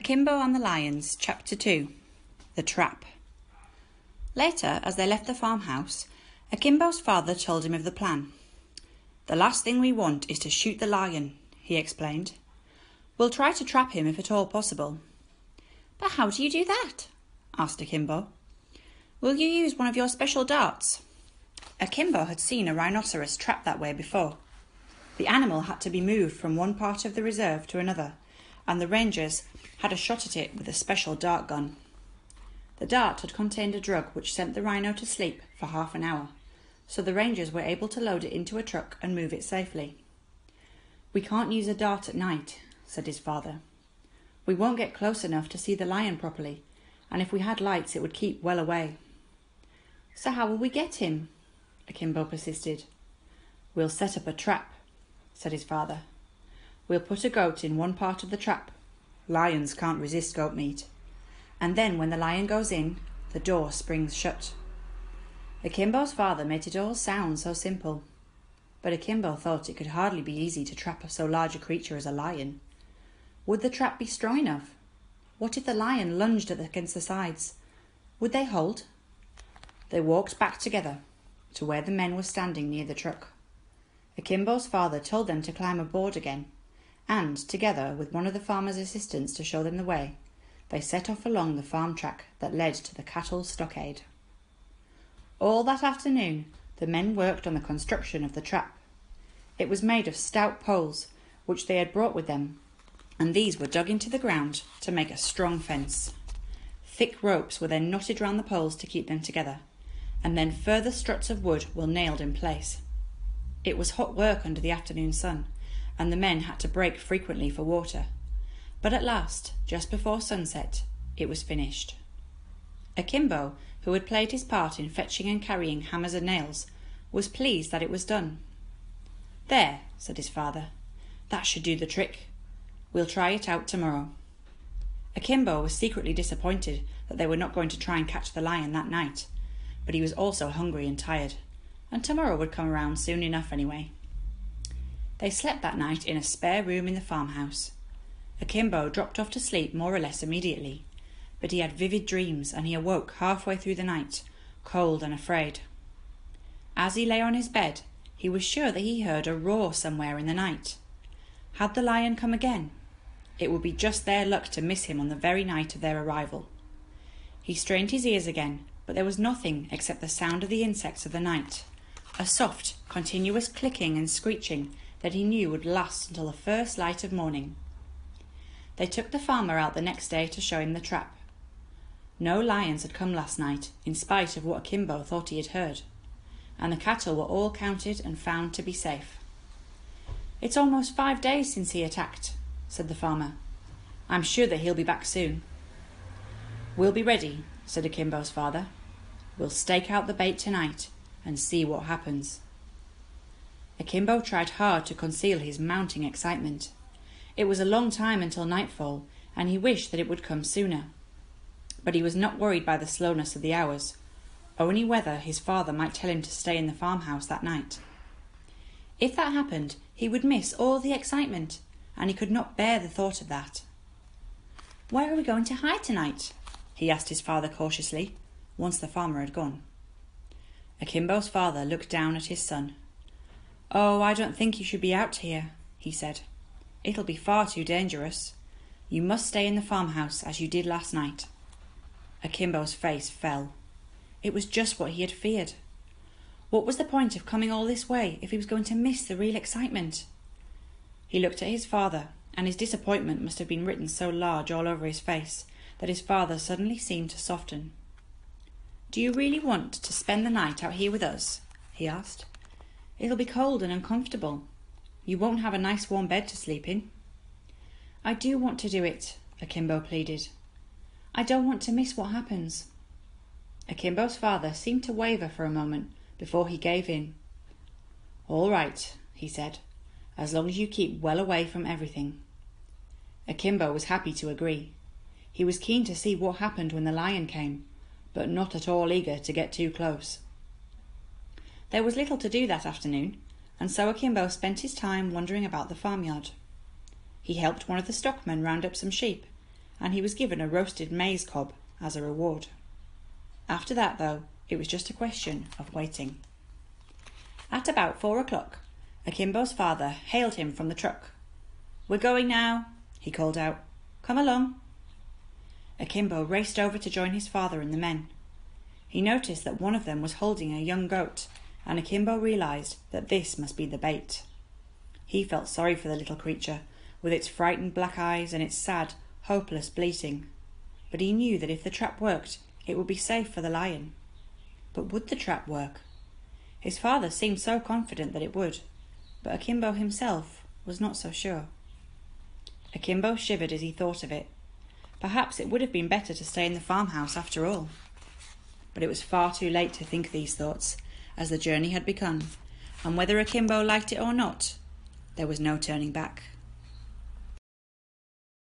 Akimbo and the Lions, Chapter 2. The Trap. Later, as they left the farmhouse, Akimbo's father told him of the plan. "The last thing we want is to shoot the lion," he explained. "We'll try to trap him if at all possible." "But how do you do that?" asked Akimbo. "Will you use one of your special darts?" Akimbo had seen a rhinoceros trapped that way before. The animal had to be moved from one part of the reserve to another, and the rangers had a shot at it with a special dart gun. The dart had contained a drug which sent the rhino to sleep for half an hour, so the rangers were able to load it into a truck and move it safely. "We can't use a dart at night," said his father. "We won't get close enough to see the lion properly, and if we had lights it would keep well away." "So how will we get him?" Akimbo persisted. "We'll set up a trap," said his father. "We'll put a goat in one part of the trap. Lions can't resist goat meat. And then when the lion goes in, the door springs shut." Akimbo's father made it all sound so simple. But Akimbo thought it could hardly be easy to trap so large a creature as a lion. Would the trap be strong enough? What if the lion lunged against the sides? Would they hold? They walked back together to where the men were standing near the truck. Akimbo's father told them to climb aboard again, and, together with one of the farmer's assistants to show them the way, they set off along the farm track that led to the cattle stockade. All that afternoon the men worked on the construction of the trap. It was made of stout poles which they had brought with them, and these were dug into the ground to make a strong fence. Thick ropes were then knotted round the poles to keep them together, and then further struts of wood were nailed in place. It was hot work under the afternoon sun, and the men had to break frequently for water. But at last, just before sunset, it was finished. Akimbo, who had played his part in fetching and carrying hammers and nails, was pleased that it was done. "There," said his father, "that should do the trick. We'll try it out tomorrow." Akimbo was secretly disappointed that they were not going to try and catch the lion that night, but he was also hungry and tired, and tomorrow would come around soon enough anyway. They slept that night in a spare room in the farmhouse. Akimbo dropped off to sleep more or less immediately, but he had vivid dreams and he awoke halfway through the night, cold and afraid. As he lay on his bed, he was sure that he heard a roar somewhere in the night. Had the lion come again? It would be just their luck to miss him on the very night of their arrival. He strained his ears again, but there was nothing except the sound of the insects of the night, a soft, continuous clicking and screeching that he knew would last until the first light of morning. They took the farmer out the next day to show him the trap. No lions had come last night, in spite of what Akimbo thought he had heard, and the cattle were all counted and found to be safe. "It's almost 5 days since he attacked," said the farmer. "I'm sure that he'll be back soon." "We'll be ready," said Akimbo's father. "We'll stake out the bait tonight and see what happens." Akimbo tried hard to conceal his mounting excitement. It was a long time until nightfall, and he wished that it would come sooner. But he was not worried by the slowness of the hours, only whether his father might tell him to stay in the farmhouse that night. If that happened, he would miss all the excitement, and he could not bear the thought of that. "Where are we going to hide tonight?" he asked his father cautiously, once the farmer had gone. Akimbo's father looked down at his son. "Oh, I don't think you should be out here," he said. "It'll be far too dangerous. You must stay in the farmhouse as you did last night." Akimbo's face fell. It was just what he had feared. What was the point of coming all this way if he was going to miss the real excitement? He looked at his father, and his disappointment must have been written so large all over his face that his father suddenly seemed to soften. "Do you really want to spend the night out here with us?" he asked. "It'll be cold and uncomfortable. You won't have a nice warm bed to sleep in." "I do want to do it," Akimbo pleaded. "I don't want to miss what happens." Akimbo's father seemed to waver for a moment before he gave in. "All right," he said, "as long as you keep well away from everything." Akimbo was happy to agree. He was keen to see what happened when the lion came, but not at all eager to get too close. There was little to do that afternoon, and so Akimbo spent his time wandering about the farmyard. He helped one of the stockmen round up some sheep, and he was given a roasted maize cob as a reward. After that, though, it was just a question of waiting. At about 4 o'clock, Akimbo's father hailed him from the truck. "We're going now," he called out. "Come along." Akimbo raced over to join his father and the men. He noticed that one of them was holding a young goat, and Akimbo realised that this must be the bait. He felt sorry for the little creature, with its frightened black eyes and its sad, hopeless bleating. But he knew that if the trap worked, it would be safe for the lion. But would the trap work? His father seemed so confident that it would, but Akimbo himself was not so sure. Akimbo shivered as he thought of it. Perhaps it would have been better to stay in the farmhouse after all. But it was far too late to think these thoughts, as the journey had begun, and whether Akimbo liked it or not, there was no turning back.